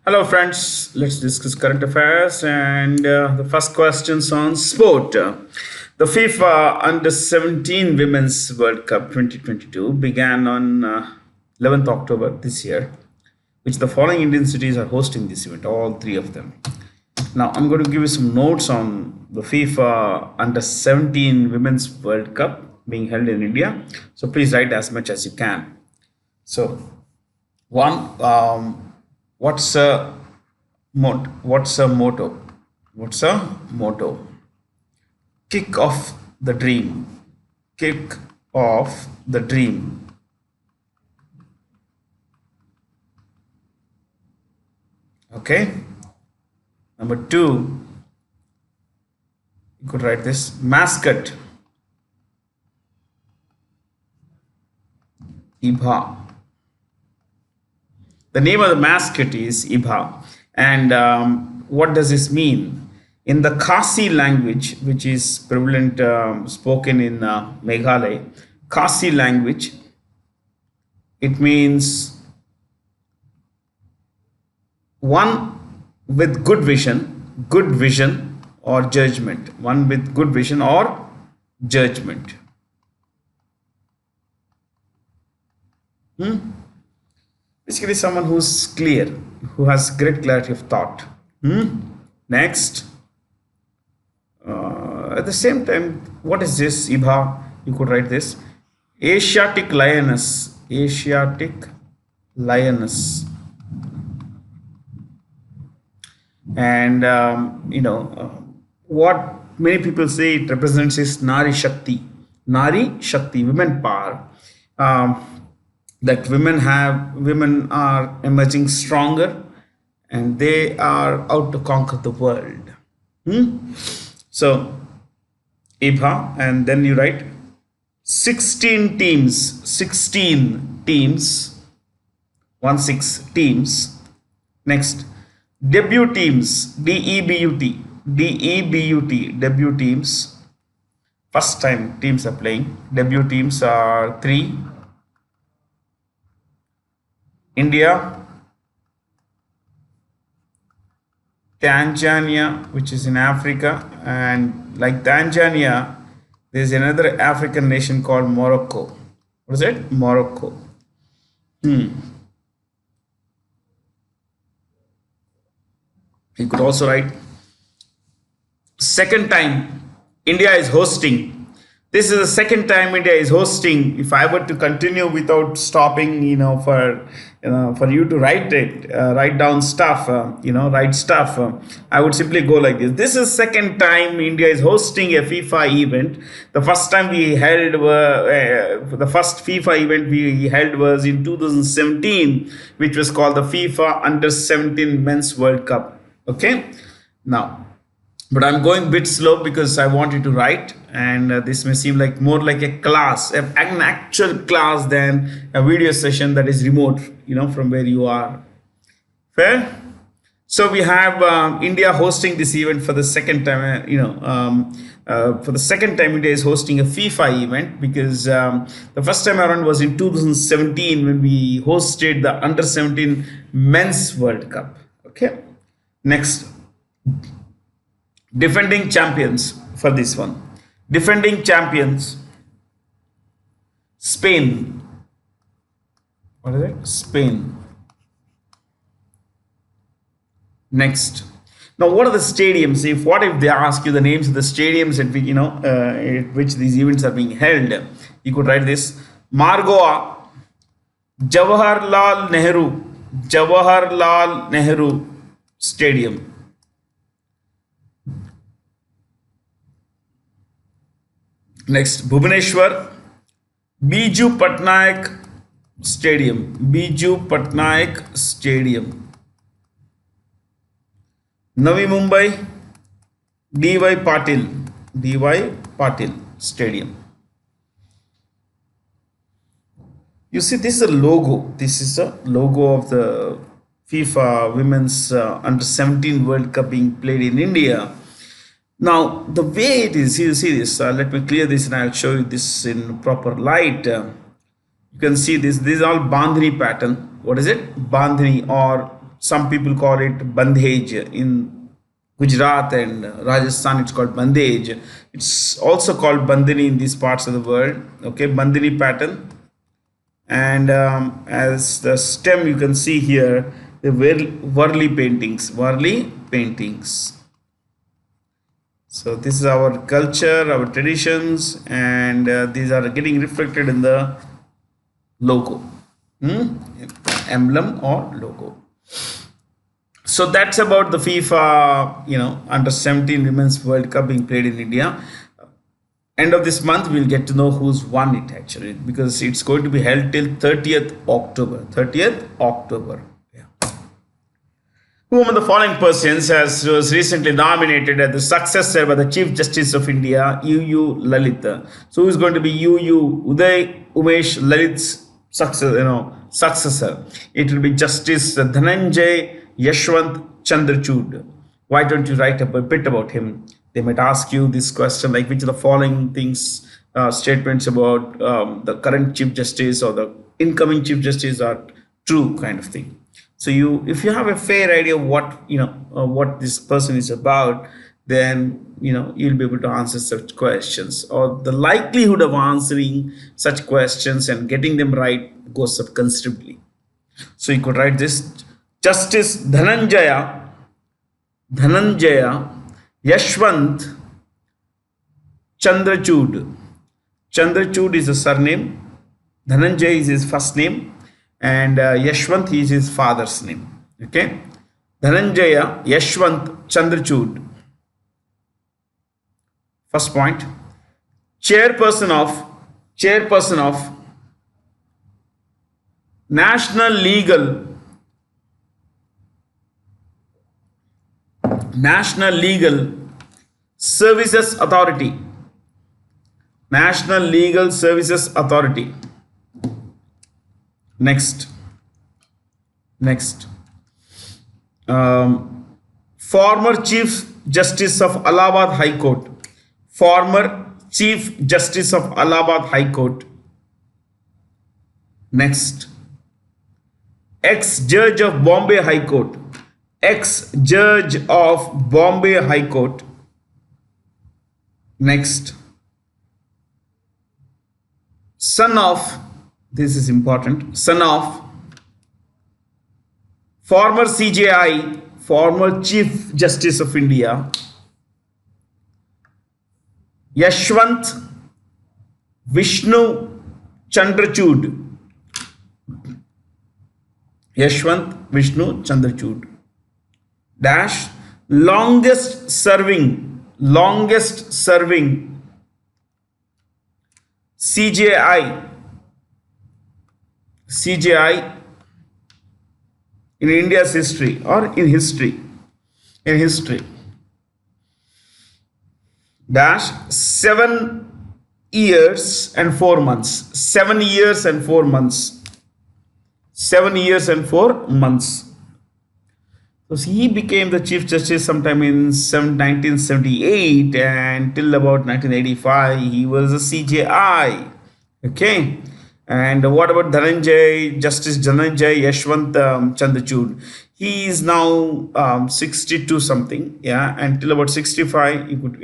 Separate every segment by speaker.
Speaker 1: Hello, friends. Let's discuss current affairs. And the first question's on sport. The FIFA Under 17 Women's World Cup 2022 began on 11th October this year, which the following Indian cities are hosting this event, all three of them. Now, I'm going to give you some notes on the FIFA Under 17 Women's World Cup being held in India. So please write as much as you can. So, one, what's a what's a motto? What's a motto? Kick off the dream. Kick off the dream. Okay. Number two, you could write this mascot. Ibha. The name of the mascot is Ibha. And what does this mean? In the Khasi language, which is prevalent spoken in Meghalaya, Khasi language, it means one with good vision or judgment. One with good vision or judgment. Basically, someone who's clear, who has great clarity of thought. Next, at the same time, what is this? Ibha, you could write this Asiatic lioness. Asiatic lioness. And what many people say it represents is Nari Shakti. Nari Shakti, women power. That women are emerging stronger and they are out to conquer the world. So Ibha, and then you write 16 teams, 16 teams, 16 teams. Next, debut teams, DEBUT, debut teams. First time teams are playing. Debut teams are 3. India, Tanzania, which is in Africa, and like Tanzania, there's another African nation called Morocco. What is it? Morocco. You could also write second time India is hosting. This is the second time India is hosting. If I were to continue without stopping, for you to write down stuff, write stuff, I would simply go like this. This is second time India is hosting a FIFA event. The first time we held, the first FIFA event we held was in 2017, which was called the FIFA Under 17 Men's World Cup. Okay, now. But I'm going a bit slow because I want you to write, and this may seem like more like a class, an actual class than a video session that is remote, from where you are. Fair? So we have India hosting this event for the second time. For the second time, India is hosting a FIFA event because the first time around was in 2017 when we hosted the Under 17 Men's World Cup. Okay. Next. Defending champions for this one. Defending champions. Spain. What is it? Spain. Next. Now, what are the stadiums? What if they ask you the names of the stadiums at which these events are being held? You could write this: Margoa, Jawaharlal Nehru Stadium. Next, Bhubaneswar, Biju Patnaik Stadium. Navi Mumbai, D.Y. Patil Stadium. You see, this is a logo. This is a logo of the FIFA Women's Under 17 World Cup being played in India. Now, the way it is, you see this, let me clear this and I'll show you this in proper light. You can see this is all Bandhani pattern. What is it? Bandhani or some people call it bandhej in Gujarat and Rajasthan. It's called bandhej. It's also called bandhani in these parts of the world. Okay, bandhani pattern. And as the stem, you can see here the Varli paintings. Varli paintings. So this is our culture, our traditions, and these are getting reflected in the logo, emblem or logo. So that's about the FIFA, under 17 Women's World Cup being played in India. End of this month, we'll get to know who's won it actually, because it's going to be held till 30th October. 30th October. Who among the following persons was recently nominated as the successor by the Chief Justice of India, UU Lalit? So who is going to be UU Uday Umesh Lalit's successor? It will be Justice Dhananjay Yashwant Chandrachud. Why don't you write a bit about him? They might ask you this question, like which of the following things, statements about the current Chief Justice or the incoming Chief Justice are true, kind of thing. So if you have a fair idea of what this person is about, then you'll be able to answer such questions, or the likelihood of answering such questions and getting them right goes up considerably. So you could write this: Justice Dhananjaya Yashwant Chandrachud. Chandrachud is a surname, Dhananjay is his first name, and Yashwant is his father's name. Okay, Dhananjaya Yashwant Chandrachud. First point: chairperson of National Legal Services Authority. National Legal Services Authority. Next. Former Chief Justice of Allahabad High Court. Former Chief Justice of Allahabad High Court. Next. Ex-Judge of Bombay High Court. Ex-Judge of Bombay High Court. Next. Son of, this is important, son of former CJI, former Chief Justice of India, Yashwant Vishnu Chandrachud. Yashwant Vishnu Chandrachud. Dash, longest serving CJI in India's history, or in history. Dash, 7 years and 4 months. 7 years and 4 months. 7 years and 4 months. So he became the Chief Justice sometime in 1978, and till about 1985 he was a CJI. Okay. And what about Justice Dhananjay Yashwant Chandrachud? He is now 62 something, yeah, and till about 65 he could,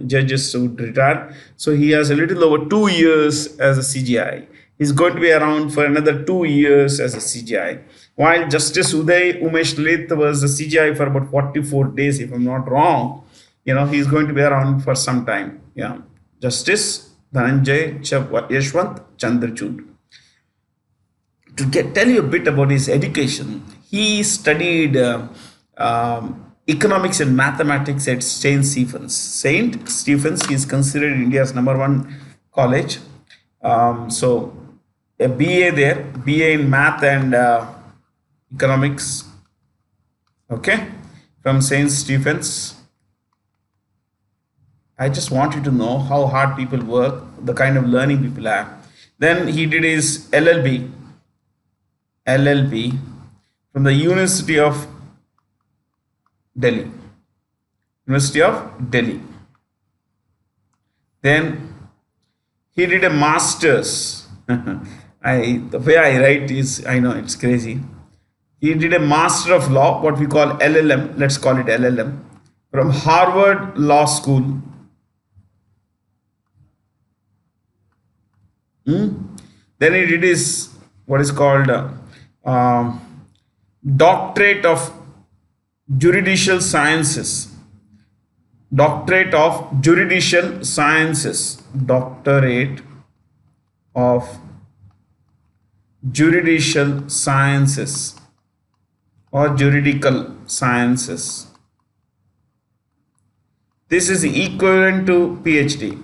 Speaker 1: judges would retire. So he has a little over 2 years as a CJI. He's going to be around for another 2 years as a CJI. While Justice Uday Umesh Lith was a CJI for about 44 days, if I'm not wrong, he's going to be around for some time. Yeah, Justice Dhananjay Yashwant Chandrachud. To tell you a bit about his education, he studied economics and mathematics at St. Stephen's. St. Stephen's is considered India's #1 college. So a BA there, BA in math and economics. Okay, from St. Stephen's. I just want you to know how hard people work, the kind of learning people have. Then he did his LLB from the University of Delhi. Then he did a master's. The way I write is, I know it's crazy. He did a Master of Law, what we call LLM, let's call it LLM, from Harvard Law School. Then he did his what is called Doctorate of Juridical Sciences. Doctorate of Juridical Sciences. Doctorate of Juridical Sciences or Juridical Sciences. This is equivalent to PhD.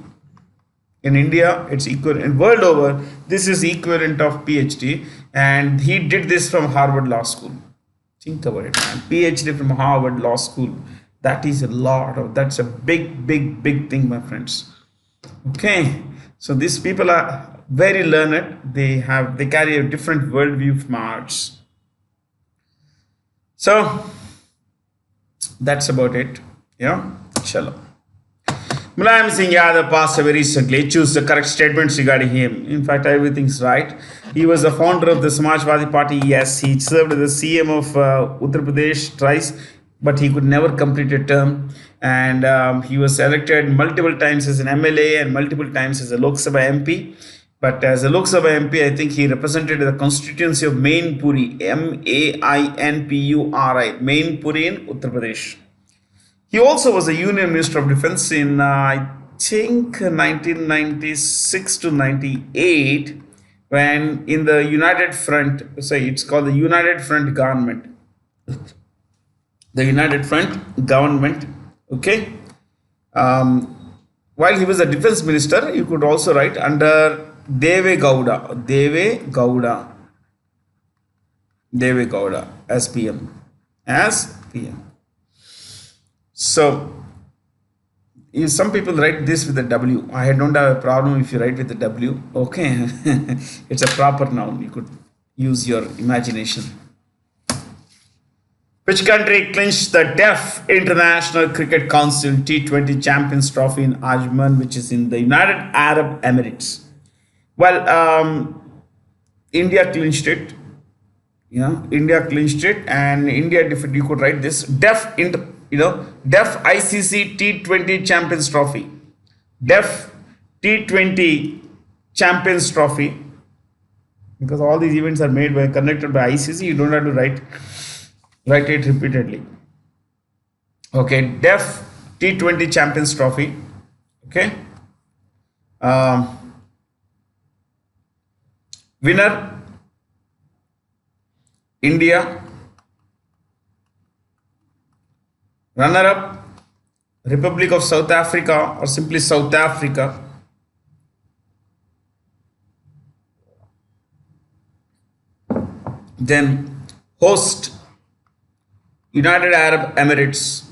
Speaker 1: In India, it's equivalent. In world over, this is equivalent of PhD, and he did this from Harvard Law School. Think about it, man. PhD from Harvard Law School. That is a lot of. That's a big thing, my friends. Okay, so these people are very learned. They carry a different worldview from ours. So that's about it. Yeah, Shalom. Mulayam Singh Yadav passed away recently. Choose the correct statements regarding him. In fact, everything's right. He was the founder of the Samajwadi Party. Yes, he served as the CM of Uttar Pradesh twice, but he could never complete a term. And he was elected multiple times as an MLA and multiple times as a Lok Sabha MP. But as a Lok Sabha MP, I think he represented the constituency of Mainpuri, Mainpuri, Mainpuri in Uttar Pradesh. He also was a Union Minister of Defense in, I think, 1996 to 98, when in the United Front, it's called the United Front government. The United Front government, okay? While he was a defense minister, you could also write under Deve Gowda as PM. So, some people write this with a W. I don't have a problem if you write with a W. Okay, it's a proper noun. You could use your imagination. Which country clinched the Deaf International Cricket Council T20 Champions Trophy in Ajman, which is in the United Arab Emirates? Well, India clinched it. Yeah, India clinched it, and India, you could write this Deaf ICC T20 Champions Trophy. Deaf T20 Champions Trophy. Because all these events are connected by ICC, you don't have to write it repeatedly. Okay, Deaf T20 Champions Trophy. Okay. Winner India. Runner-up Republic of South Africa, or simply South Africa. Then host United Arab Emirates.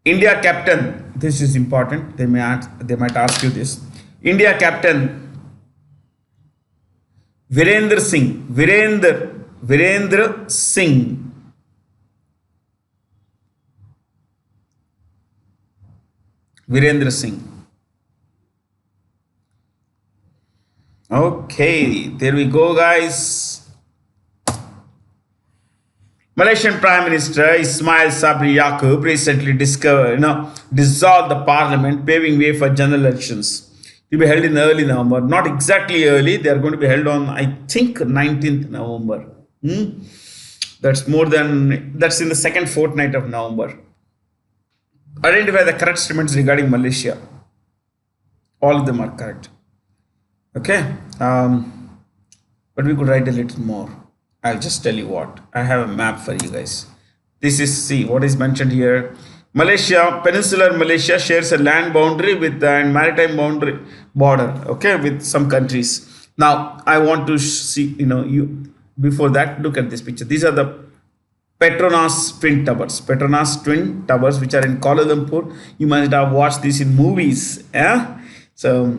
Speaker 1: India captain. This is important. They might ask you this. India captain Virendra Singh. Okay, there we go, guys. Malaysian Prime Minister Ismail Sabri Yaakob recently dissolved the parliament, paving way for general elections to be held in early November. Not exactly early, they are going to be held on, I think, 19th November. That's in the second fortnight of November. Identify the correct statements regarding Malaysia. All of them are correct. Okay, but we could write a little more. I'll just tell you what. I have a map for you guys. This is, see what is mentioned here. Malaysia, peninsular Malaysia shares a land boundary with and maritime border, okay, with some countries. Now, I want to see, before that, look at this picture. These are the Petronas Twin Towers, which are in Kuala Lumpur. You must have watched this in movies. Yeah? So,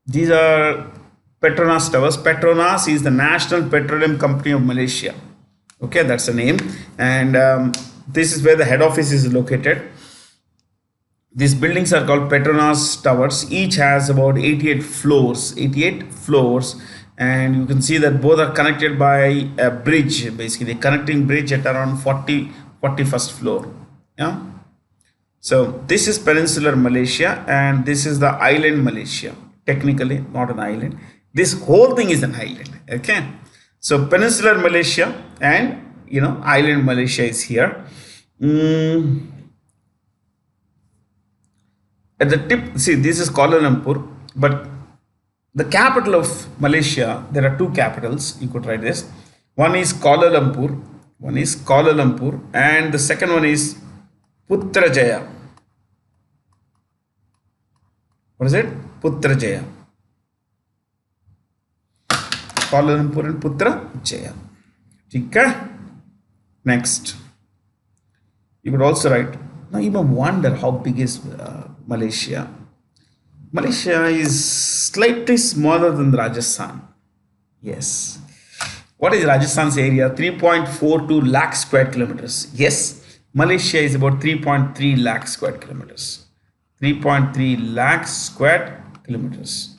Speaker 1: these are Petronas Towers. Petronas is the National Petroleum Company of Malaysia. Okay, that's the name. And this is where the head office is located. These buildings are called Petronas Towers. Each has about 88 floors. 88 floors, and you can see that both are connected by a bridge. Basically, a connecting bridge at around 41st floor. Yeah. So this is peninsular Malaysia, and this is the island Malaysia. Technically, not an island. This whole thing is an island. Okay. So peninsular Malaysia and island Malaysia is here. At the tip, see, this is Kuala Lumpur, but the capital of Malaysia, there are two capitals. You could write this. One is Kuala Lumpur. And the second one is Putrajaya. What is it? Putrajaya. Kuala Lumpur and Putrajaya. Okay. Next. You could also write. Now you may wonder how big is Malaysia. Malaysia is slightly smaller than Rajasthan. Yes. What is Rajasthan's area? 3.42 lakh square kilometers. Yes. Malaysia is about 3.3 lakh square kilometers. 3.3 lakh square kilometers.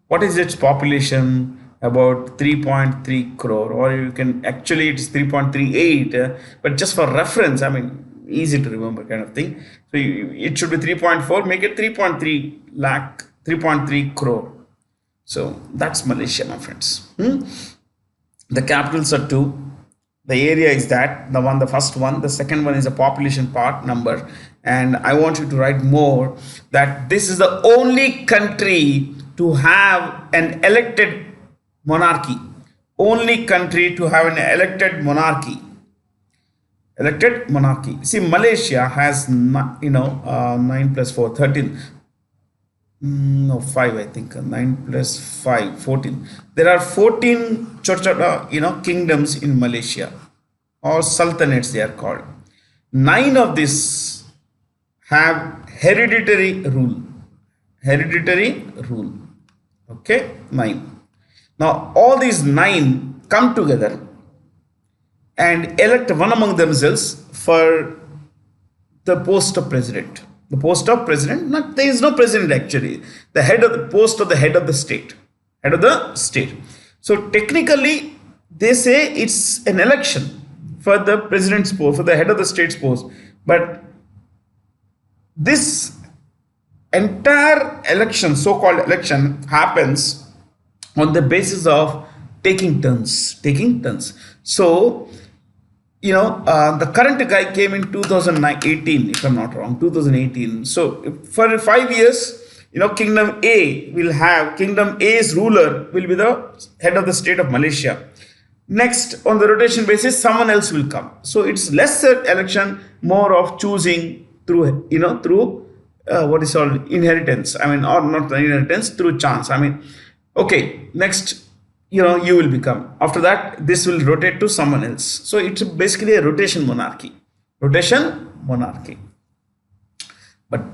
Speaker 1: What is its population? About 3.3 crore, or you can actually it's 3.38, but just for reference, I mean, easy to remember kind of thing. So it should be 3.4, make it 3.3 lakh, 3.3 crore. So that's Malaysia, my friends. The capitals are two. The area is the first one. The second one is a population part number. And I want you to write more that this is the only country to have an elected monarchy. Only country to have an elected monarchy. Elected monarchy. See, Malaysia has 9 plus 4, 13. No, 5, I think. 9 plus 5, 14. There are 14 kingdoms in Malaysia, or sultanates they are called. 9 of these have hereditary rule. Okay, 9. Now all these 9 come together and elect one among themselves for the post of president. The post of president, there is no president actually. The head of the post of the head of the state. So technically they say it's an election for the president's post, for the head of the state's post. But this entire election, so-called election, happens on the basis of taking turns. So, the current guy came in 2018, if I'm not wrong, 2018. So for 5 years, Kingdom A's ruler will be the head of the state of Malaysia. Next, on the rotation basis, someone else will come. So it's lesser election, more of choosing through what is called inheritance. I mean, or not inheritance, through chance. I mean, okay, next, you will become. After that, this will rotate to someone else. So it's basically a rotation monarchy. But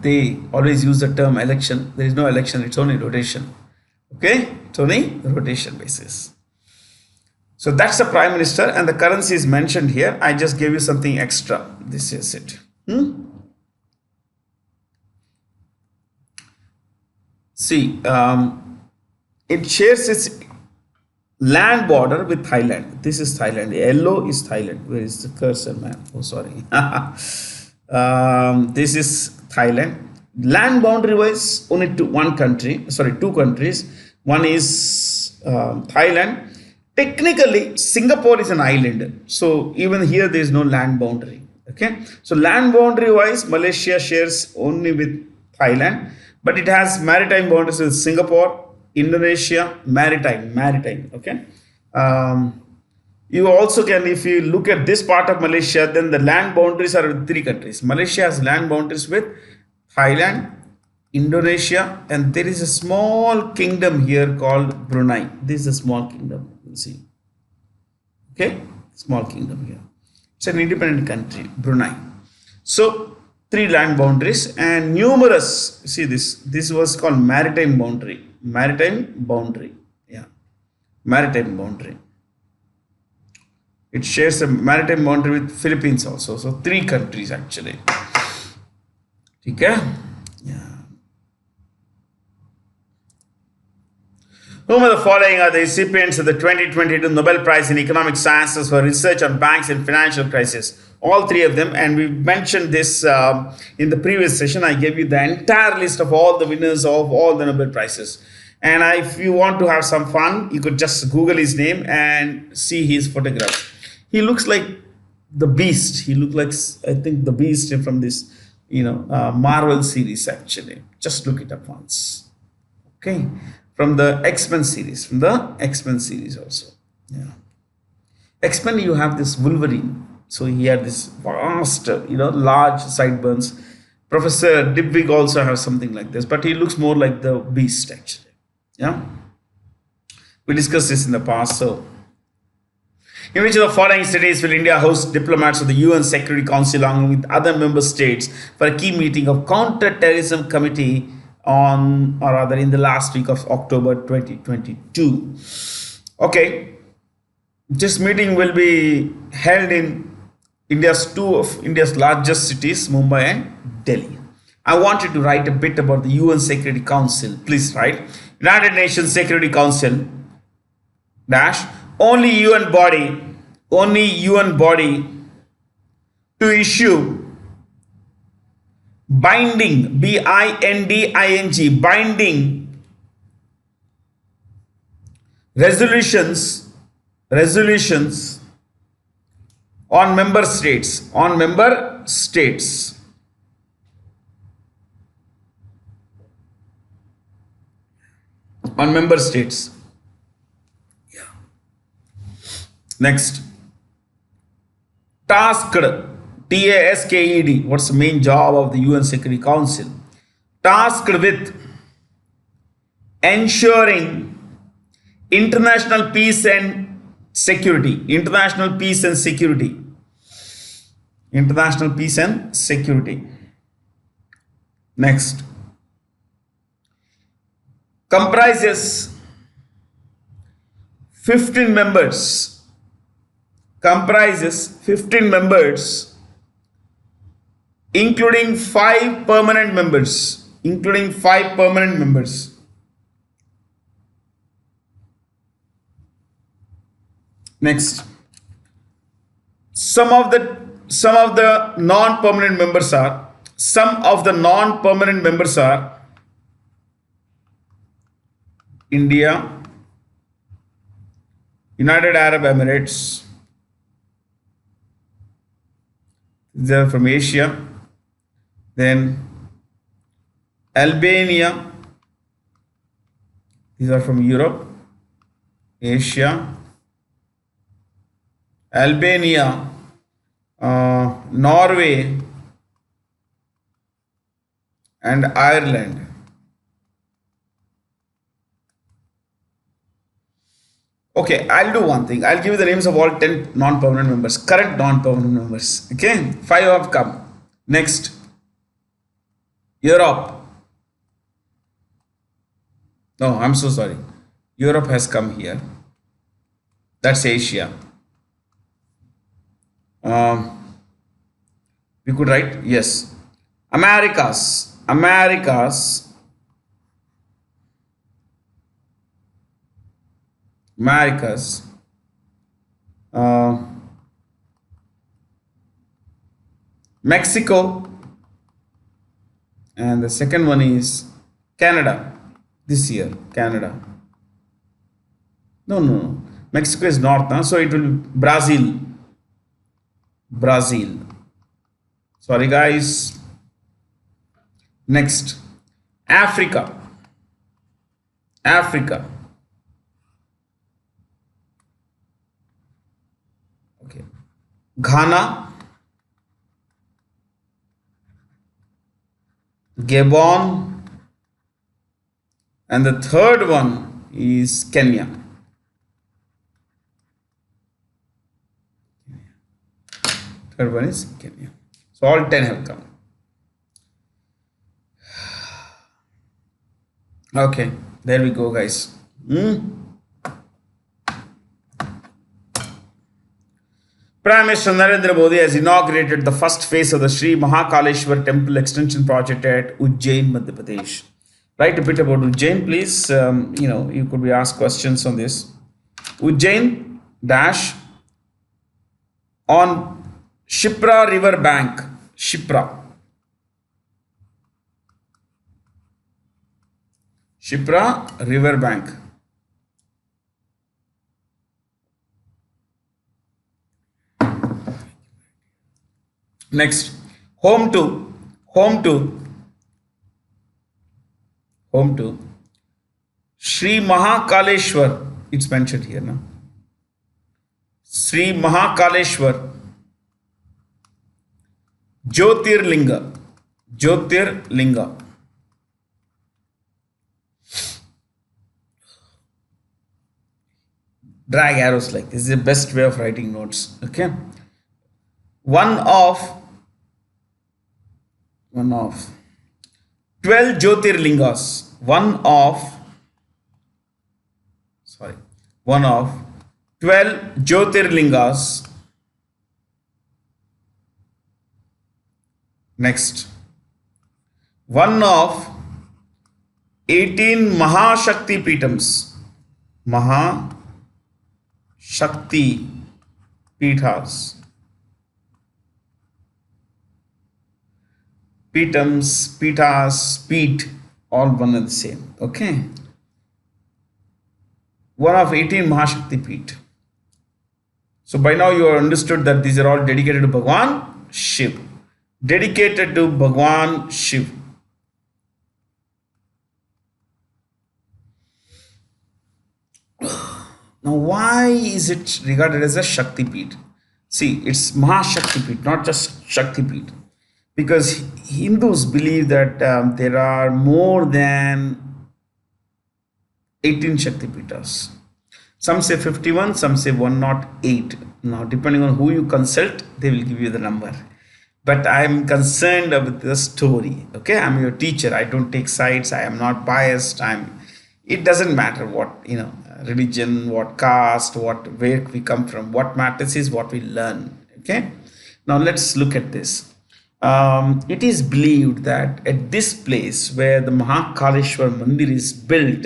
Speaker 1: they always use the term election. There is no election, it's only rotation. Okay, it's only rotation basis. So that's the prime minister, and the currency is mentioned here. I just gave you something extra. This is it. See, it shares its land border with Thailand. This is Thailand. Yellow is Thailand. Where is the cursor, man? Oh, sorry. This is Thailand. Land boundary wise, only two countries. One is Thailand. Technically, Singapore is an island. So even here, there is no land boundary. Okay. So land boundary wise, Malaysia shares only with Thailand, but it has maritime boundaries with Singapore, Indonesia, maritime. Okay. You also can, if you look at this part of Malaysia, then the land boundaries are with 3 countries. Malaysia has land boundaries with Thailand, Indonesia, and there is a small kingdom here called Brunei. This is a small kingdom, you see. Okay, small kingdom here. It's an independent country, Brunei. So 3 land boundaries and numerous. See this. This was called maritime boundary. Maritime boundary. It shares a maritime boundary with Philippines also. So 3 countries actually. Okay. Yeah. Whom of the following are the recipients of the 2022 Nobel Prize in Economic Sciences for research on banks and financial crisis? All three of them, and we mentioned this in the previous session. I gave you the entire list of all the winners of all the Nobel Prizes. And if you want to have some fun, you could just Google his name and see his photograph. He looks like the Beast. He looked like, I think, the Beast from this, Marvel series. Actually, just look it up once. Okay, from the X-Men series, also. Yeah, X-Men. You have this Wolverine. So he had this vast, large sideburns. Professor Dibwig also has something like this, but he looks more like the Beast actually. Yeah, we discussed this in the past. So, in which of the following cities will India host diplomats of the UN Security Council along with other member states for a key meeting of Counter-Terrorism Committee on, or rather, in the last week of October 2022? Okay, this meeting will be held in two of India's largest cities, Mumbai and Delhi. I want you to write a bit about the UN Security Council. Please write United Nations Security Council dash only UN body to issue binding binding resolutions on member states Yeah. Next, tasked, TASKED. What's the main job of the UN Security Council? Tasked with ensuring international peace and security. Next, comprises 15 members. Including 5 permanent members. Next, some of the non-permanent members are India, United Arab Emirates. They are from Asia. Then Albania. These are from Europe, Asia. Albania, Norway, and Ireland. Okay, I'll do one thing. I'll give you the names of all 10 non-permanent members, current non-permanent members. Okay, 5 have come. Next, Europe. No, I'm so sorry. Europe has come here. That's Asia. We could write, yes, Americas. Mexico, and the second one is Canada. This year, Canada. No. Mexico is north, huh? So it will be Brazil. Sorry, guys. Next, Africa. Okay. Ghana, Gabon, and the third one is Kenya. So all 10 have come. Okay, there we go, guys. Prime Minister Narendra Modi has inaugurated the first phase of the Sri Mahakaleshwar Temple extension project at Ujjain, Madhya Pradesh. Write a bit about Ujjain, please. You could be asked questions on this. Ujjain dash on Shipra River bank. Shipra River bank. Next, home to Sri Mahakaleshwar. It's mentioned here now. Sri Mahakaleshwar Jyotirlinga. Drag arrows like this is the best way of writing notes. Okay. One of 12 Jyotirlingas. One of 12 Jyotirlingas. Next, one of 18 Mahashakti Pitams. Mahashakti Pithas. Pitams, Pithas, Peet, all one and the same. Okay. One of 18 Mahashakti Peet. So by now you have understood that these are all dedicated to Bhagwan Shiv. Dedicated to Bhagwan Shiv. Now why is it regarded as a Shakti Peet? See, it's Mahashakti Peet, not just Shakti Peet. Because Hindus believe that there are more than 18 Shakti Pitas. Some say 51, some say 108. Now, depending on who you consult, they will give you the number. But I am concerned with the story. Okay, I'm your teacher. I don't take sides. I am not biased. It doesn't matter what religion, what caste, where we come from. What matters is what we learn. Okay. Now let's look at this. It is believed that at this place where the Mahakaleshwar Mandir is built,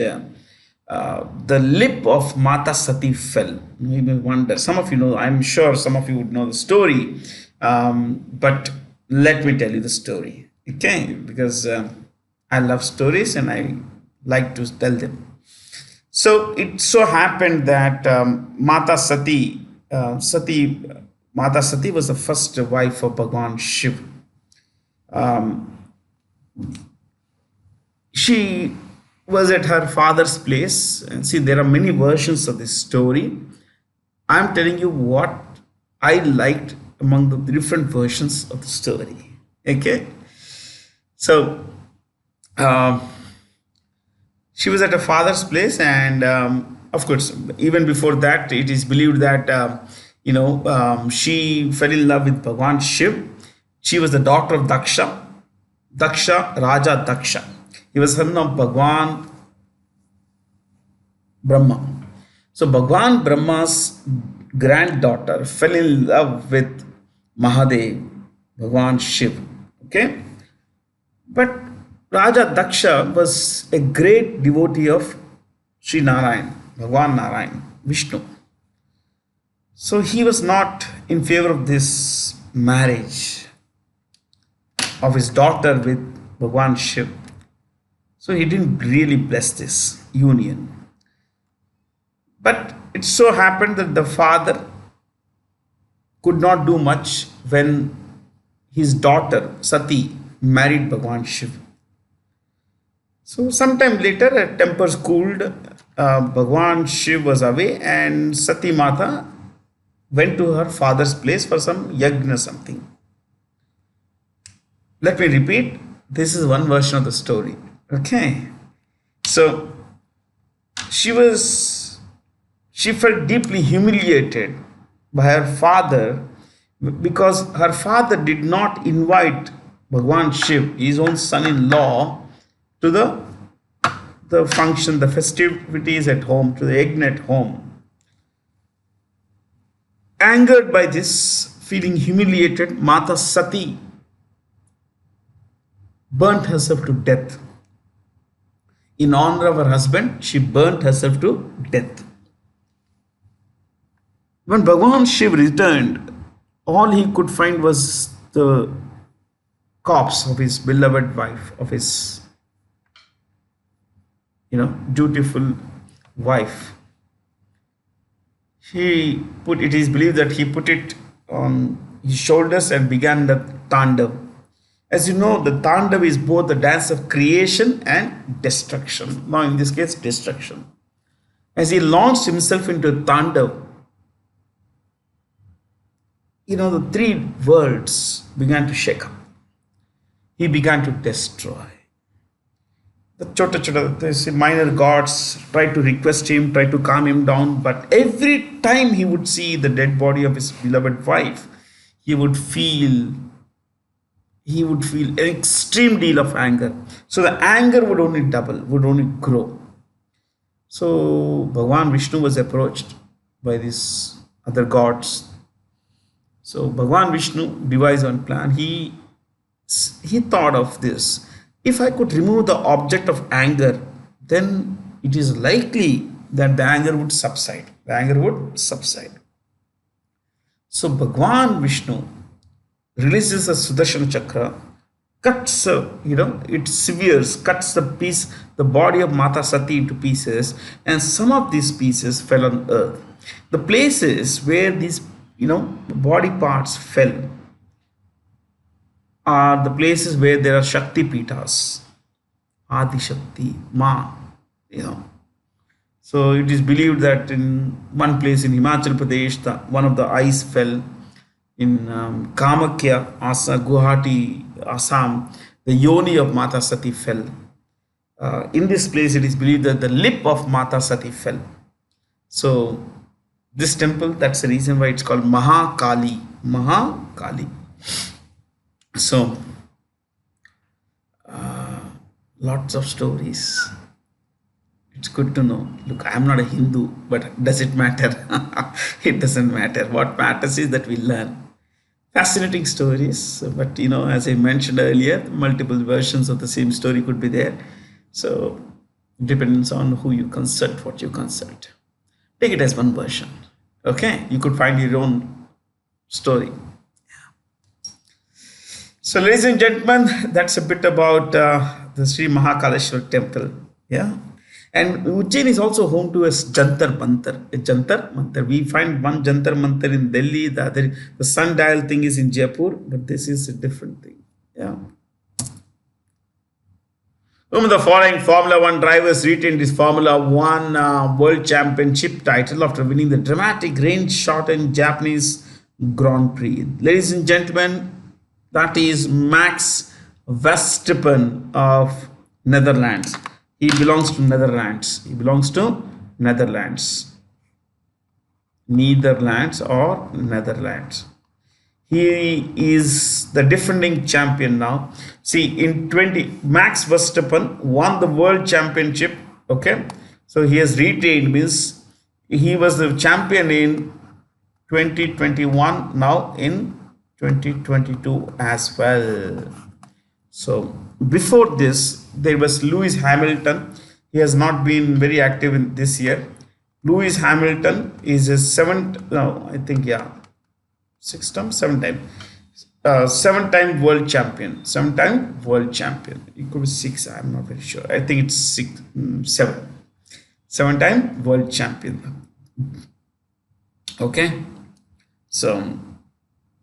Speaker 1: the lip of Mata Sati fell. You may wonder, some of you know, I'm sure some of you would know the story, but let me tell you the story, okay? Because I love stories and I like to tell them. So it so happened that Mata Sati was the first wife of Bhagwan Shiv. She was at her father's place, and see, there are many versions of this story. I'm telling you what I liked among the different versions of the story. Okay, so she was at her father's place, and of course, even before that, it is believed that she fell in love with Bhagwan Shiv. She was the daughter of Raja Daksha. He was son of Bhagwan Brahma. So Bhagwan Brahma's granddaughter fell in love with Mahadev, Bhagwan Shiv. Okay? But Raja Daksha was a great devotee of Sri Narayan, Bhagwan Narayan, Vishnu. So he was not in favor of this marriage of his daughter with Bhagwan Shiv. So he didn't really bless this union. But it so happened that the father could not do much when his daughter Sati married Bhagwan Shiv. So sometime later, a tempers cooled, Bhagwan Shiv was away, and Sati Mata went to her father's place for some yagna something. Let me repeat, this is one version of the story. Okay. So she felt deeply humiliated by her father because her father did not invite Bhagwan Shiv, his own son-in-law, to the festivities at home, to the yagna at home. Angered by this, feeling humiliated, Mata Sati burnt herself to death. In honor of her husband, she burnt herself to death. When Bhagwan Shiv returned, all he could find was the corpse of his beloved wife, of his, dutiful wife. It is believed that he put it on his shoulders and began the Tandav. As you know, the Tandav is both the dance of creation and destruction. Now, in this case, destruction. As he launched himself into Tandav, the three worlds began to shake up. He began to destroy. The minor gods tried to request him, tried to calm him down, but every time he would see the dead body of his beloved wife, he would feel an extreme deal of anger. So the anger would only double, would only grow. So Bhagwan Vishnu was approached by these other gods. So Bhagwan Vishnu devised one plan. He thought of this. If I could remove the object of anger, then it is likely that the anger would subside. The anger would subside. So Bhagwan Vishnu releases a Sudarshana Chakra, cuts, it severes, cuts the body of Mata Sati into pieces, and some of these pieces fell on earth. The places where these, body parts fell are the places where there are Shakti Pitas, Adi Shakti, Ma, So it is believed that in one place in Himachal Pradesh, one of the eyes fell. In Kamakya, Guwahati, Assam, the yoni of Mata Sati fell. In this place, it is believed that the lip of Mata Sati fell. So this temple, that's the reason why it's called Mahakali. Mahakali. So, lots of stories. It's good to know. Look, I am not a Hindu, but does it matter? It doesn't matter. What matters is that we learn. Fascinating stories, but as I mentioned earlier, multiple versions of the same story could be there. So, it depends on who you consult, what you consult. Take it as one version. Okay? You could find your own story. So, ladies and gentlemen, that's a bit about the Sri Mahakaleshwar Temple. Yeah. And Ujjain is also home to a Jantar Mantar. A Jantar Mantar. We find one Jantar Mantar in Delhi, the sundial thing is in Jaipur, but this is a different thing. Yeah. Whom the following Formula One drivers retained his Formula One World Championship title after winning the dramatic range shot in Japanese Grand Prix. Ladies and gentlemen, that is Max Verstappen of Netherlands. He belongs to Netherlands. Netherlands or Netherlands. He is the defending champion now. See, Max Verstappen won the world championship. Okay. So he has retained, means he was the champion in 2021, now in 2022 as well. So before this, there was Lewis Hamilton. He has not been very active in this year. Lewis Hamilton is a seven-time world champion. Seven-time world champion. It could be six. I'm not very sure. I think it's seven. Seven-time world champion. Okay. So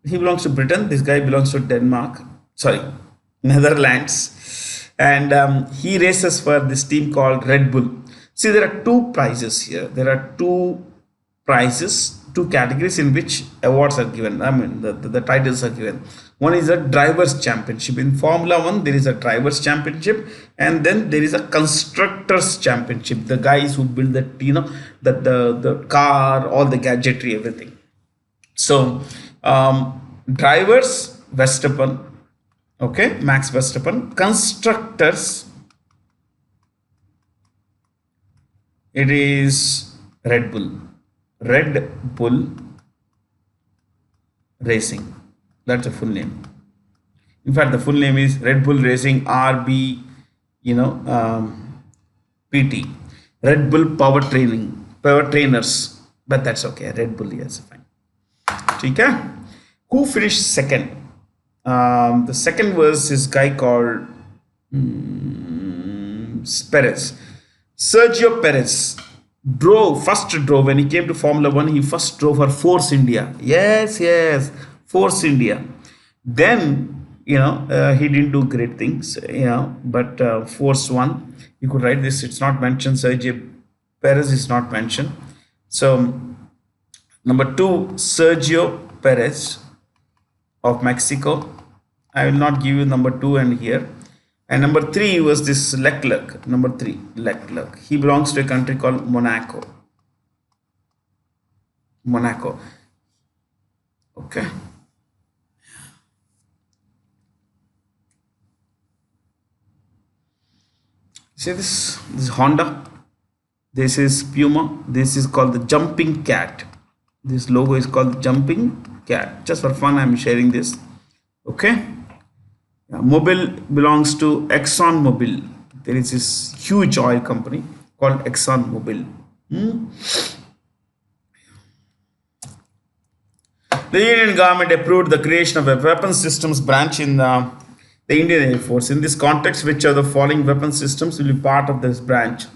Speaker 1: he belongs to Britain. This guy belongs to Netherlands. And he races for this team called Red Bull. See, there are two prizes here. There are two categories in which awards are given. I mean, the titles are given. One is a driver's championship. In Formula One, there is a driver's championship, and then there is a constructor's championship. The guys who build the car, all the gadgetry, everything. So, drivers, Verstappen. Okay, Max Verstappen. Constructors, it is Red Bull. Racing. That's a full name. In fact, the full name is Red Bull Racing RB, you know, PT, Red Bull Power Trainers. But that's okay. Red Bull, yes, fine. Okay. Who finished second? The second was this guy called Perez. Sergio Perez drove when he came to Formula One. He first drove for Force India. Yes, Force India. Then he didn't do great things. But Force One. You could write this. It's not mentioned. Sergio Perez is not mentioned. So number two, Sergio Perez of Mexico. I will not give you number two and here. And number three was this Leclerc. Number three, Leclerc. He belongs to a country called Monaco. Okay. See this? This is Honda. This is Puma. This is called the Jumping Cat. This logo is called Jumping Cat. Just for fun, I'm sharing this. Okay. Yeah, Mobil belongs to Exxon Mobil. There is this huge oil company called Exxon Mobil. The Indian government approved the creation of a weapons systems branch in the Indian Air Force. In this context, which of the following weapon systems will be part of this branch?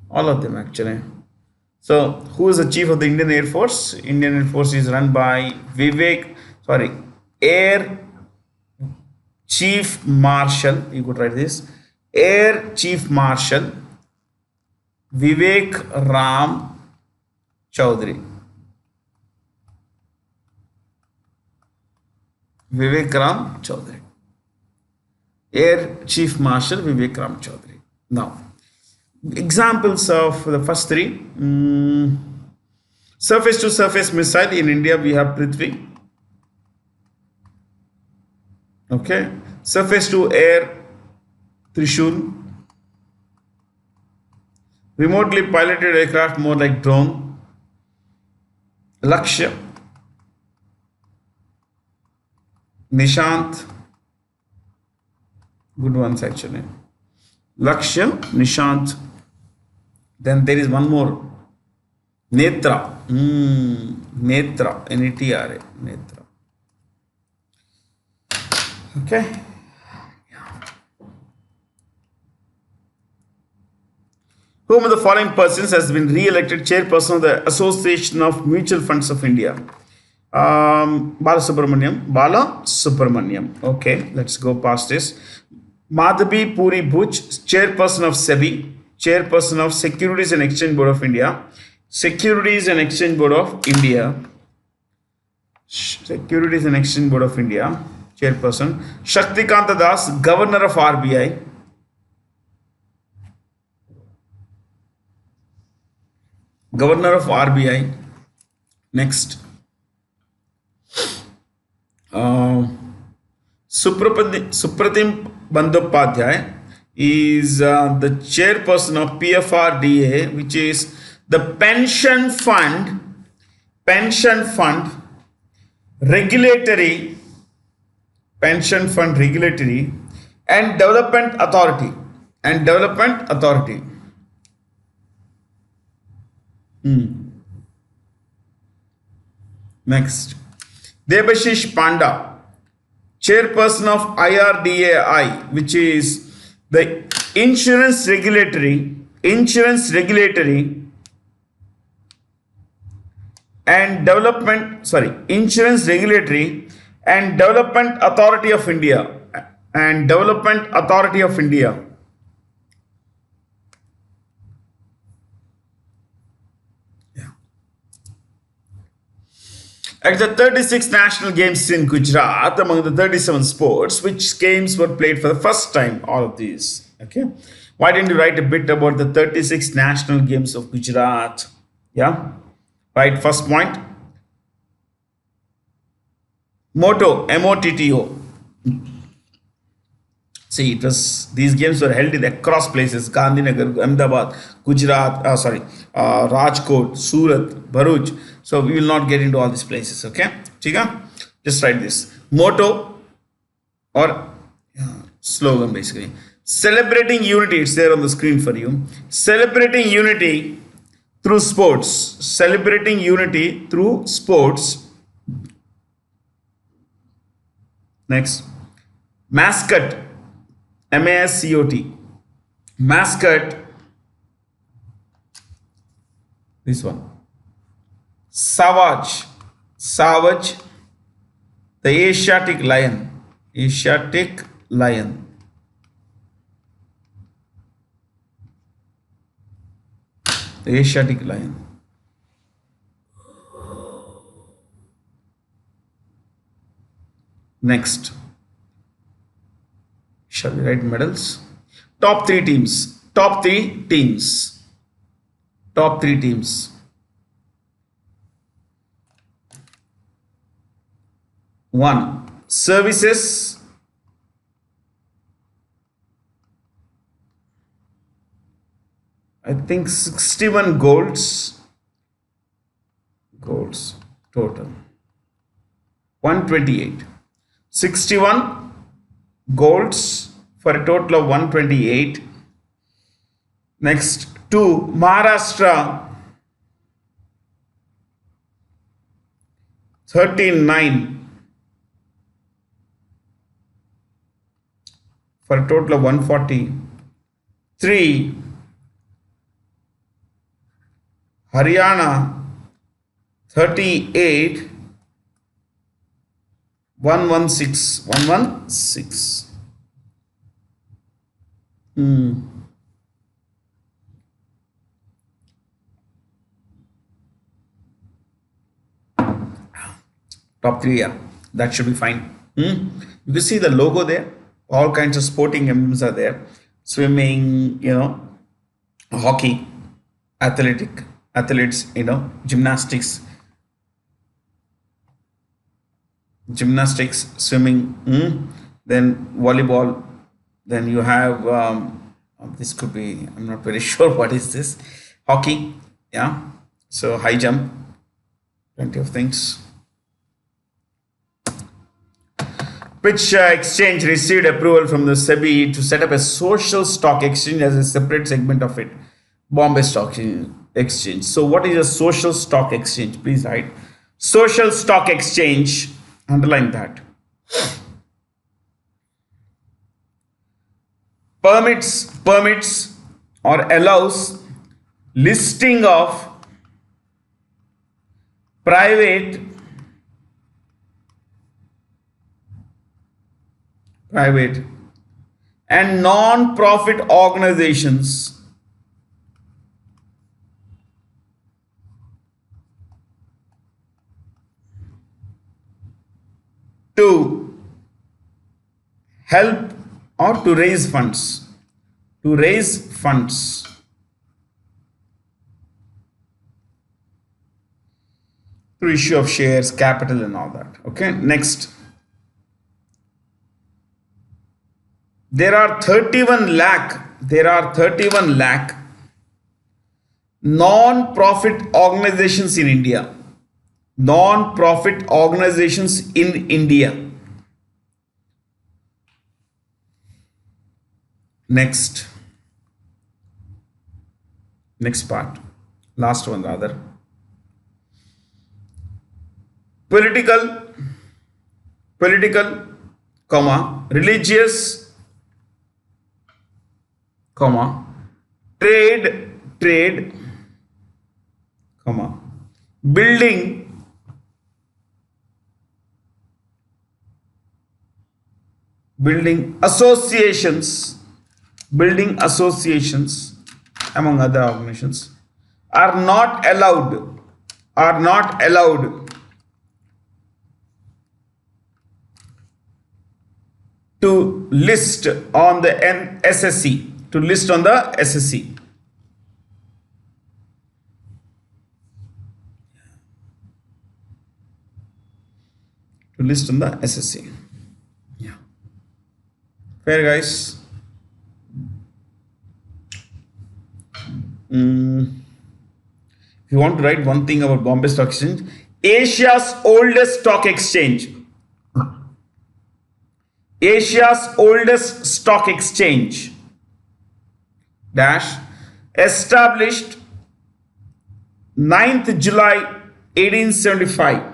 Speaker 1: All of them actually. So, who is the chief of the Indian Air Force? Indian Air Force is run by Air Chief Marshal. You could write this. Air Chief Marshal Vivek Ram Chaudhary. Air Chief Marshal Vivek Ram Chaudhary. Now, examples of the first three. Surface to surface missile. In India we have Prithvi. Okay. Surface to air Trishul. Remotely piloted aircraft, more like drone. Lakshya. Nishant. Good ones actually. Lakshya, Nishant. Then there is one more. Netra. Netra. N-E-T-R-A. Netra. Okay. Whom of the following persons has been re-elected chairperson of the Association of Mutual Funds of India? Bala Subramaniam. Okay, let's go past this. Madhabi Puri Bhuj, chairperson of SEBI, chairperson of Securities and Exchange Board of India. Securities and Exchange Board of India. Securities and Exchange Board of India. Chairperson. Shaktikanta Das, Governor of RBI. Governor of RBI. Next. Supratim Bandyopadhyay is the chairperson of PFRDA, which is the pension fund regulatory and development authority Next, Debashish Panda, chairperson of IRDAI, which is the insurance regulatory and development authority of India At the 36 national games in Gujarat, among the 37 sports, which games were played for the first time? All of these. Okay. Why didn't you write a bit about the 36 national games of Gujarat? Yeah. Right. First point. Motto, M-O-T-T-O. See, these games were held in across places: Gandhinagar, Ahmedabad, Gujarat, Rajkot, Surat, Bharuch. So we will not get into all these places. Okay, Chika. Just write this. Motto or slogan basically. Celebrating unity. It's there on the screen for you. Celebrating unity through sports. Celebrating unity through sports. Next. Mascot. MASCOT. Mascot. This one. Savage. Savage. The Asiatic lion. Asiatic lion. The Asiatic lion. Next. Shall we write medals? Top three teams. Top three teams. Top three teams. One. Services. I think 61 golds. Golds total. 128. 61 golds for a total of 128. Next, 2. Maharashtra. 39 for a total of 140. 3. Haryana. 38. 116. 116. Top 3, yeah, that should be fine. You can see the logo there. All kinds of sporting emblems are there. Swimming, hockey, athletes, gymnastics, swimming, then volleyball. Then you have this could be, I'm not very sure what is this. Hockey, yeah. So high jump, plenty of things. Which exchange received approval from the SEBI to set up a social stock exchange as a separate segment of it? Bombay Stock Exchange. So what is a social stock exchange? Please write. Social stock exchange, underline that. Permits or allows listing of private and non-profit organizations to help or to raise funds. To raise funds. Through issue of shares, capital and all that. Okay, next. There are 31 lakh non-profit organizations in India. Non-profit organizations in India. Next part, last one rather. Political, religious, trade, building associations, among other organizations, are not allowed to list on the SSC. To list on the SSC. To list on the SSC. Yeah. Fair, guys. If you want to write one thing about Bombay Stock Exchange, Asia's oldest stock exchange. Asia's oldest stock exchange. Dash. Established 9th July 1875.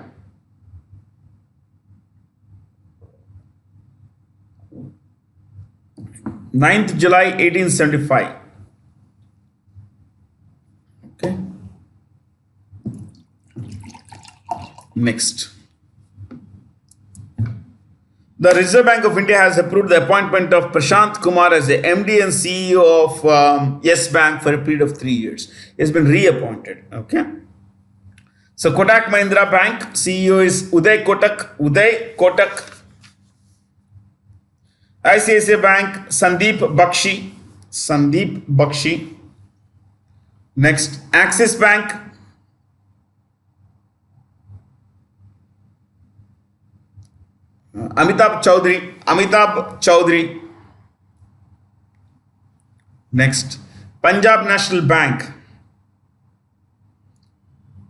Speaker 1: 9th July 1875. Okay. Next. The Reserve Bank of India has approved the appointment of Prashant Kumar as the MD and CEO of Yes Bank for a period of 3 years. He has been reappointed. Okay. So Kotak Mahindra Bank CEO is Uday Kotak. Uday Kotak. ICICI Bank Sandeep Bakshi. Sandeep Bakshi. Next, Axis Bank. Amitabh Chaudhary. Amitabh Chaudhary. Next, Punjab National Bank.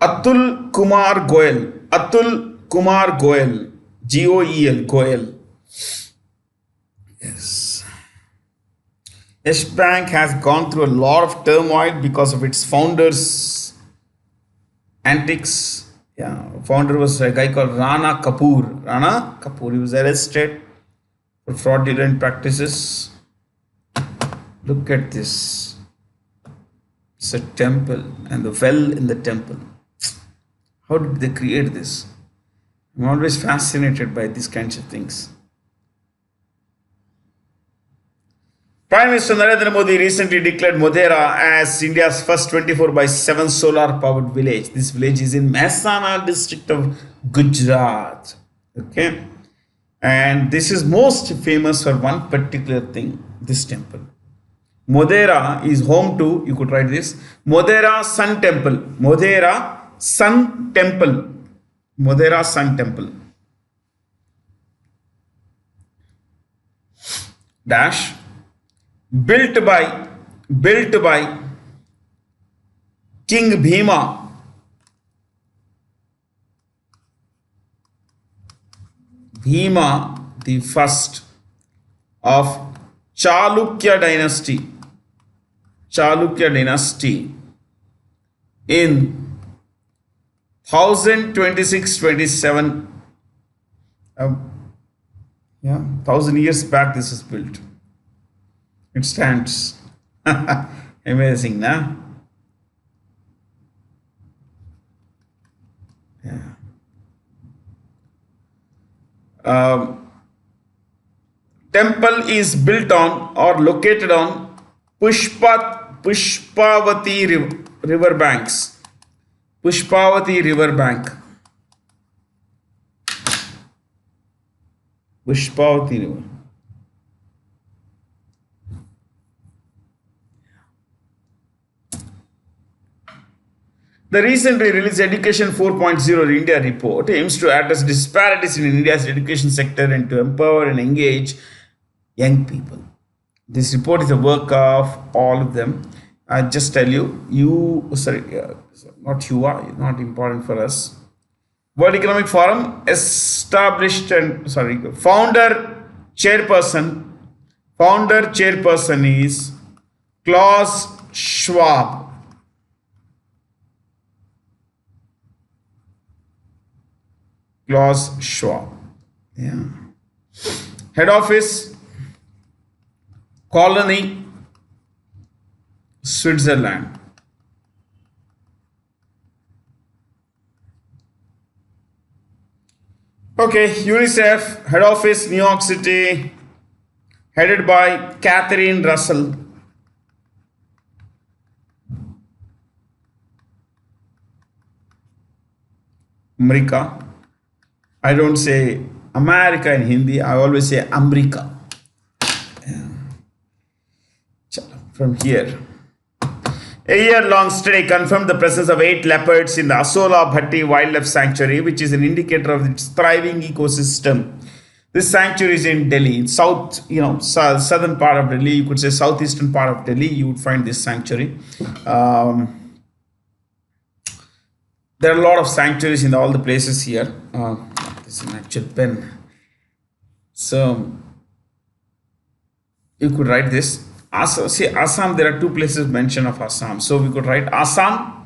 Speaker 1: Atul Kumar Goel. Atul Kumar Goel. Goel. Goel. Yes. Yes Bank has gone through a lot of turmoil because of its founders' antics. Yeah, founder was a guy called Rana Kapoor. Rana Kapoor. He was arrested for fraudulent practices. Look at this. It's a temple and the well in the temple. How did they create this? I'm always fascinated by these kinds of things. Prime Minister Narendra Modi recently declared Modera as India's first 24/7 solar powered village. This village is in Mehsana district of Gujarat. Okay. And this is most famous for one particular thing, this temple. Modera is home to, you could write this, Modera Sun Temple. Modera Sun Temple. Modera Sun Temple. Dash. Built by King Bhima. Bhima the first of Chalukya dynasty. Chalukya dynasty in 1026-27. Yeah, 1000 years back this is built. It stands. Amazing, nah? Yeah. Temple is built on or located on Pushpavati river banks. Pushpavati river bank. Pushpavati river. The recently released Education 4.0 India report aims to address disparities in India's education sector and to empower and engage young people. This report is the work of all of them. I just tell you, not important for us. World Economic Forum established and founder chairperson is Klaus Schwab. Klaus Schwab. Yeah. Head office, Colony, Switzerland. Okay, UNICEF, head office, New York City, headed by Catherine Russell. America. I don't say America in Hindi, I always say America. Yeah. From here. A year-long study confirmed the presence of 8 leopards in the Asola Bhatti Wildlife Sanctuary, which is an indicator of its thriving ecosystem. This sanctuary is in Delhi, southern part of Delhi. You could say southeastern part of Delhi. You would find this sanctuary. There are a lot of sanctuaries in all the places here. This is an actual pen. So you could write this. Assam, see, Assam, there are two places mention of Assam. So we could write Assam.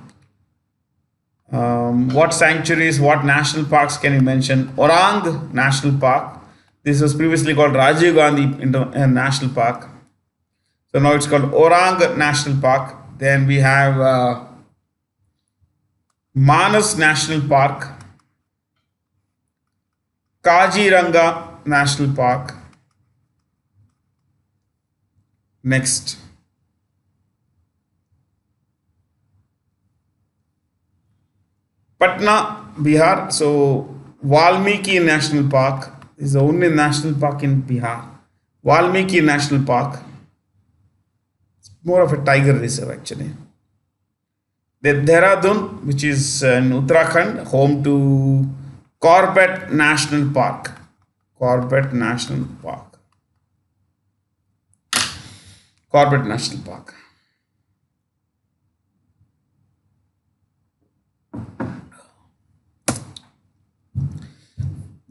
Speaker 1: What sanctuaries, what national parks can you mention? Orang National Park. This was previously called Rajiv Gandhi National Park. So now it's called Orang National Park. Then we have Manas National Park, Kaziranga National Park. Next, Patna, Bihar. So Valmiki National Park is the only national park in Bihar. Valmiki National Park. It's more of a tiger reserve actually. Then Dehradun, which is in Uttarakhand, home to Corbett National Park. Corbett National Park. Corbett National Park.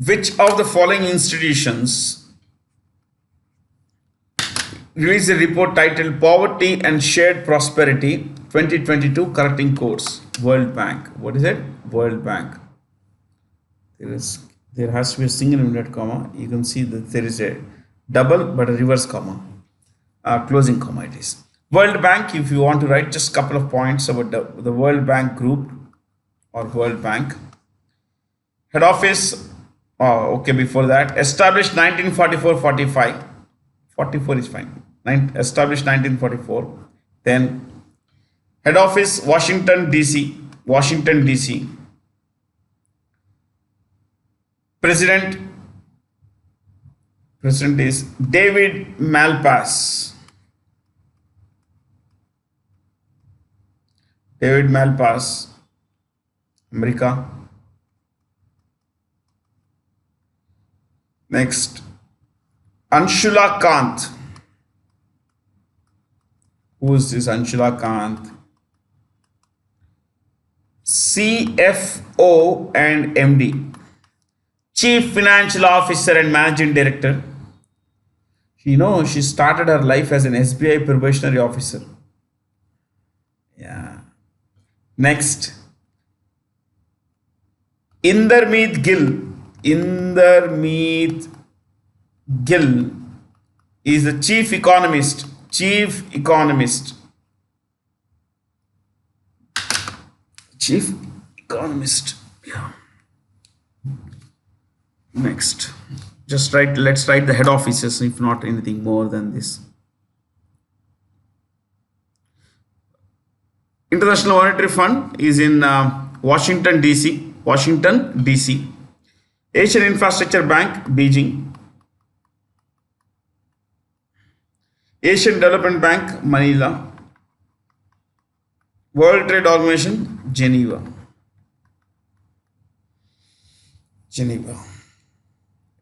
Speaker 1: Which of the following institutions released a report titled Poverty and Shared Prosperity 2022 Correcting Course? World Bank. What is it? World Bank. There has to be a single inverted comma. You can see that there is a double but a reverse comma. Closing comma it is. World Bank, if you want to write just a couple of points about the World Bank group or World Bank. Head office, okay, before that, established 1944-45. 44 is fine. Established 1944. Then head office, Washington DC. Washington DC. President is David Malpass. David Malpass, America. Next, Anshula Kant. Who is this Anshula Kant? CFO and MD. Chief Financial Officer and Managing Director. You know, she started her life as an SBI probationary officer. Yeah. Next, Indermeet Gill. Indermeet Gill is the chief economist. Chief economist. Chief economist. Yeah. Next, just write. Let's write the head offices, if not anything more than this. International Monetary Fund is in Washington DC. Washington DC. Asian Infrastructure Bank, Beijing. Asian Development Bank, Manila. World Trade Organization, Geneva. Geneva.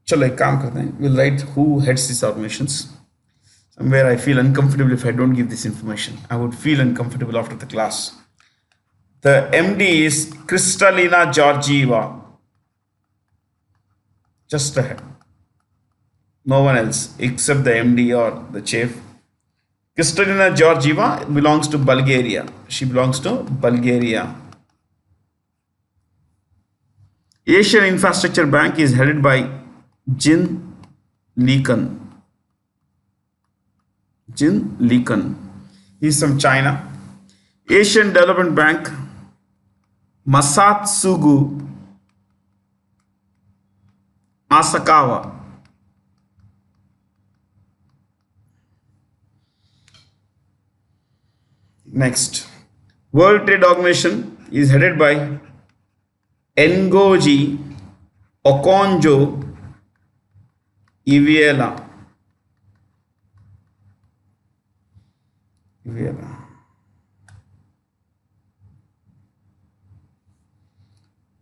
Speaker 1: चलो एक काम करते हैं. We'll write who heads these organizations. Somewhere I feel uncomfortable if I don't give this information. I would feel uncomfortable after the class. The MD is Kristalina Georgieva. Just the head. No one else except the MD or the chief. Kristalina Georgieva belongs to Bulgaria. She belongs to Bulgaria. Asian Infrastructure Bank is headed by Jin Likan. Jin Likan. He's from China. Asian Development Bank, Masatsugu Asakawa. Next, World Trade Organization is headed by Ngozi Okonjo Iweala.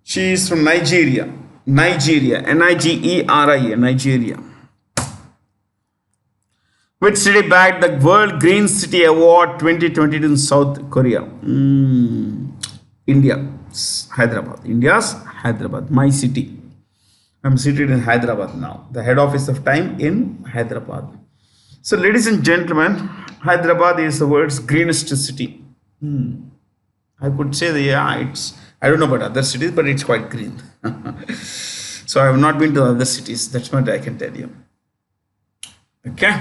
Speaker 1: She is from Nigeria. Nigeria. Nigeria. Nigeria. Which city bagged the World Green City Award 2022 in South Korea? India. Hyderabad. India's Hyderabad. My city. I'm seated in Hyderabad now. The head office of time in Hyderabad. So, ladies and gentlemen, Hyderabad is the world's greenest city. I could say that, yeah, it's, I don't know about other cities, but it's quite green. So, I have not been to other cities. That's what I can tell you. Okay.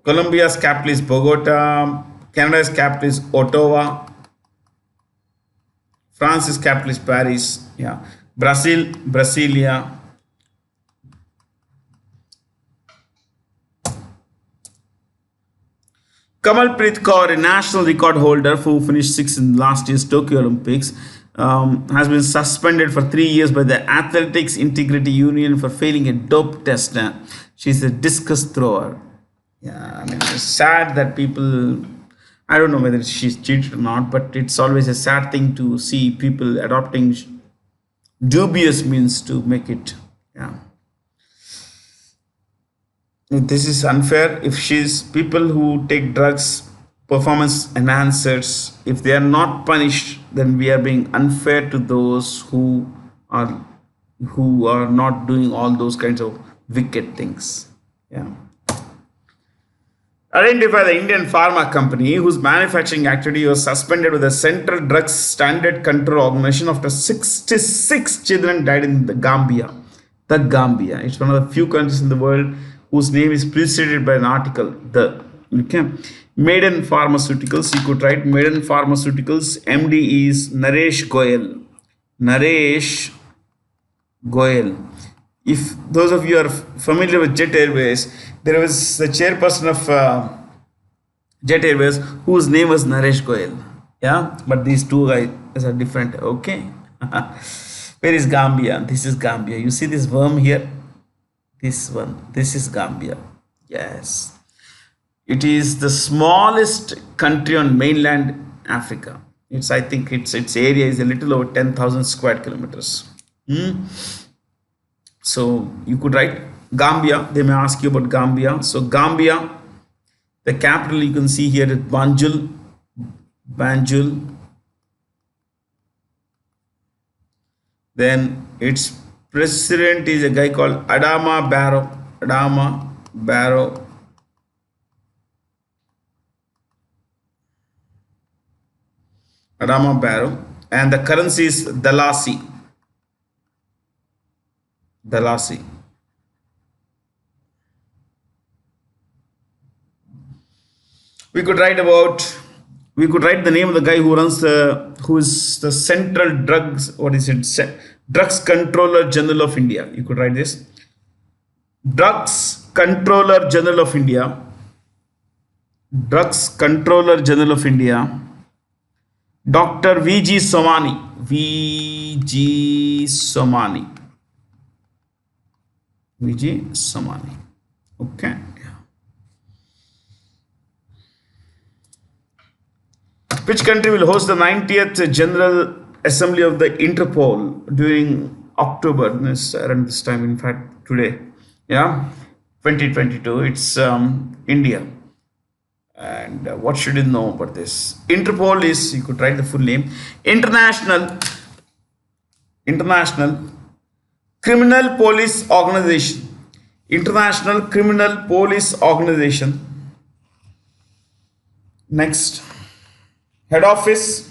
Speaker 1: Colombia's capital is Bogota. Canada's capital is Ottawa. France's capital is Paris. Yeah. Brazil, Brasilia. Kamalpreet Kaur, a national record holder who finished sixth in last year's Tokyo Olympics, has been suspended for 3 years by the Athletics Integrity Union for failing a dope test. She's a discus thrower. Yeah, I mean, it's sad that people, I don't know whether she's cheated or not, but it's always a sad thing to see people adopting dubious means to make it. Yeah. This is unfair. If she's people who take drugs, performance enhancers, if they are not punished, then we are being unfair to those are who are not doing all those kinds of wicked things. Yeah. Identify the Indian pharma company whose manufacturing activity was suspended with the Central Drugs Standard Control Organization after 66 children died in the Gambia. The Gambia. It's one of the few countries in the world whose name is preceded by an article. The okay. Maiden Pharmaceuticals. You could write Maiden Pharmaceuticals. MD is Naresh Goyal. Naresh Goyal. If those of you are familiar with Jet Airways, there was the chairperson of Jet Airways whose name was Naresh Goyal. Yeah, but these two guys are different. Okay. Where is Gambia? This is Gambia. You see this worm here? This one. This is Gambia. Yes. It is the smallest country on mainland Africa. I think its area is a little over 10,000 square kilometers. So you could write Gambia. They may ask you about Gambia. So Gambia, the capital you can see here is Banjul. Banjul. Then its president is a guy called Adama Barrow. Adama Barrow. Adama Barrow. And the currency is Dalasi. Dalasi. We could write the name of the guy who is the Central Drugs, Drugs Controller General of India. You could write this. Drugs Controller General of India. Drugs Controller General of India. Dr. V.G. Somani. V.G. Somani. V.G. Somani. Okay. Which country will host the 90th General Assembly of the Interpol during October? Around this time, in fact, today. Yeah, 2022. It's India. And what should you know about this? Interpol is, you could write the full name, International Criminal Police Organization. International Criminal Police Organization. Next. Head office,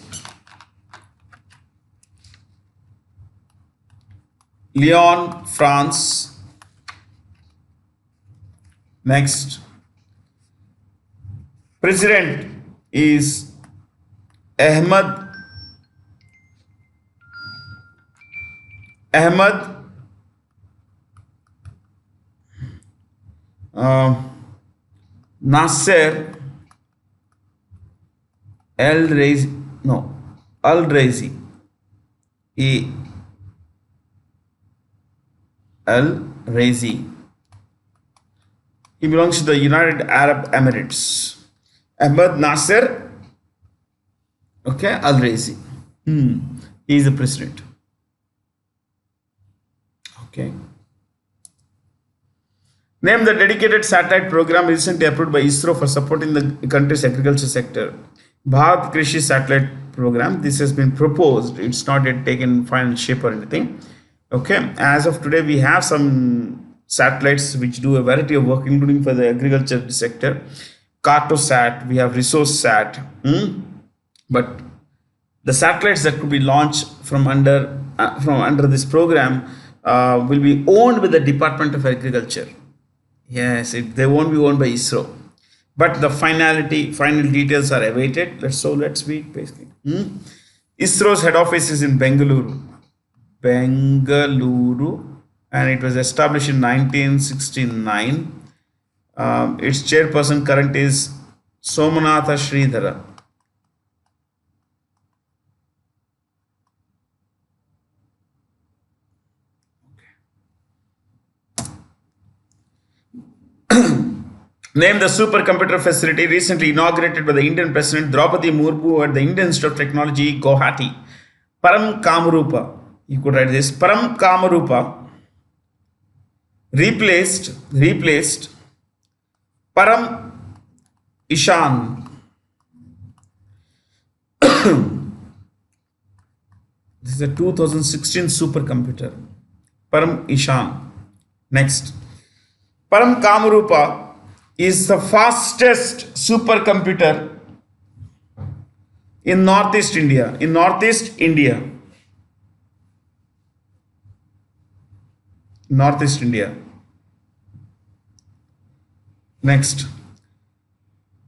Speaker 1: Lyon, France. Next. President is Ahmed Nasser Al Raisi. Al Raisi. He belongs to the United Arab Emirates. Ahmed Nasser, okay, Al Raisi. He is the president. Okay. Name the dedicated satellite program recently approved by ISRO for supporting the country's agriculture sector. Bharat Krishi Satellite Program. This has been proposed. It's not yet taken final shape or anything. Okay. As of today, we have some satellites which do a variety of work, including for the agriculture sector. Cartosat, we have Resource Sat. But the satellites that could be launched from under this program will be owned with the Department of Agriculture. Yes, they won't be owned by ISRO. But the final details are awaited. Let's wait basically. ISRO's head office is in Bengaluru, and it was established in 1969. Its chairperson current is Somanatha Sridhara. Named the supercomputer facility recently inaugurated by the Indian President Draupadi Murmu at the Indian Institute of Technology, Guwahati. Param Kamarupa. You could write this. Param Kamarupa replaced Param Ishan. This is a 2016 supercomputer. Param Ishan. Next. Param Kamarupa is the fastest supercomputer in Northeast India. Northeast India. Next.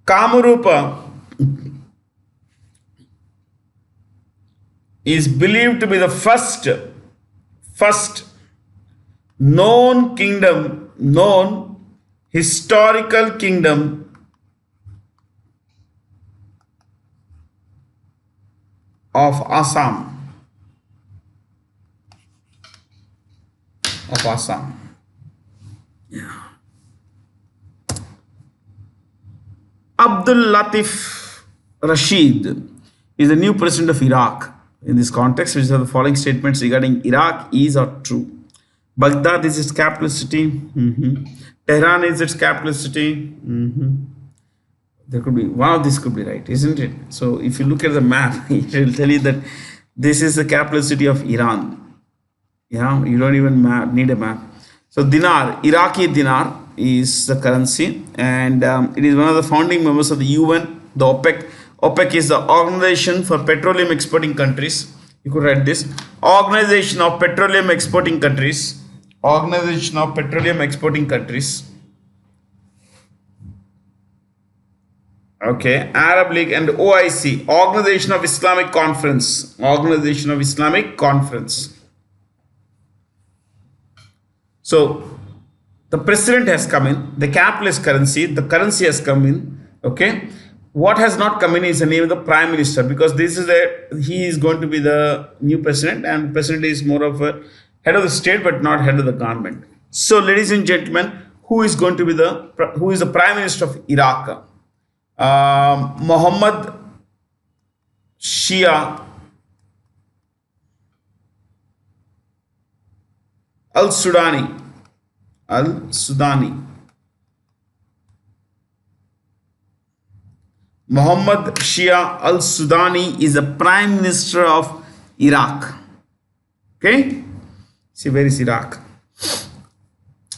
Speaker 1: Kamarupa is believed to be the first known historical kingdom of Assam. Yeah. Abdul Latif Rashid is the new president of Iraq. In this context, which are the following statements regarding Iraq is or true? Baghdad is its capital city. Tehran is its capital city. There could be one of these could be right, isn't it? So if you look at the map, it will tell you that this is the capital city of Iran. Yeah, you don't even need a map. So dinar, Iraqi dinar is the currency, and it is one of the founding members of the UN, the OPEC. OPEC is the Organization for Petroleum Exporting Countries. You could write this. Organization of Petroleum Exporting Countries. Organization of Petroleum Exporting Countries. Okay. Arab League and OIC. Organization of Islamic Conference. Organization of Islamic Conference. So, the president has come in. The capitalist currency. The currency has come in. Okay. What has not come in is the name of the prime minister, because he is going to be the new president, and president is more of a head of the state but not head of the government. So, ladies and gentlemen, who is the prime minister of Iraq? Mohammed Shia Al-Sudani. Mohammed Shia Al-Sudani is the Prime Minister of Iraq. Okay? See, where is Iraq?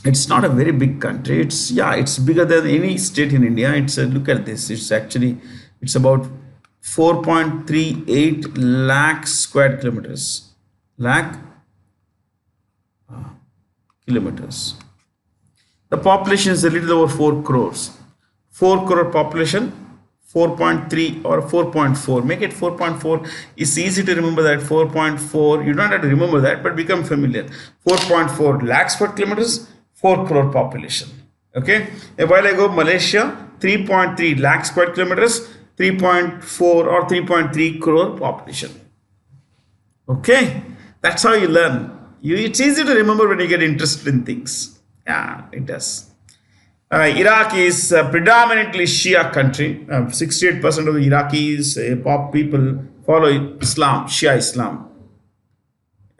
Speaker 1: It's not a very big country. It's bigger than any state in India. Look at this. It's about 4.38 lakh square kilometers. Kilometers. The population is a little over 4 crores. 4 crore population. 4.3 or 4.4, make it 4.4. It's easy to remember that. 4.4, you don't have to remember that, but become familiar. 4.4 lakh square kilometers, 4 crore population. Okay, a while ago Malaysia, 3.3 lakh square kilometers, 3.4 or 3.3 crore population. Okay, that's how you learn. It's easy to remember when you get interested in things. Yeah, it does. Iraq is predominantly Shia country. 68% of the Iraqis, people follow Islam, Shia Islam.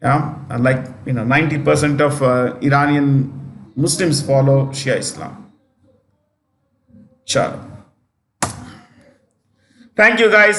Speaker 1: Yeah, 90% of Iranian Muslims follow Shia Islam. Chalo. Thank you, guys.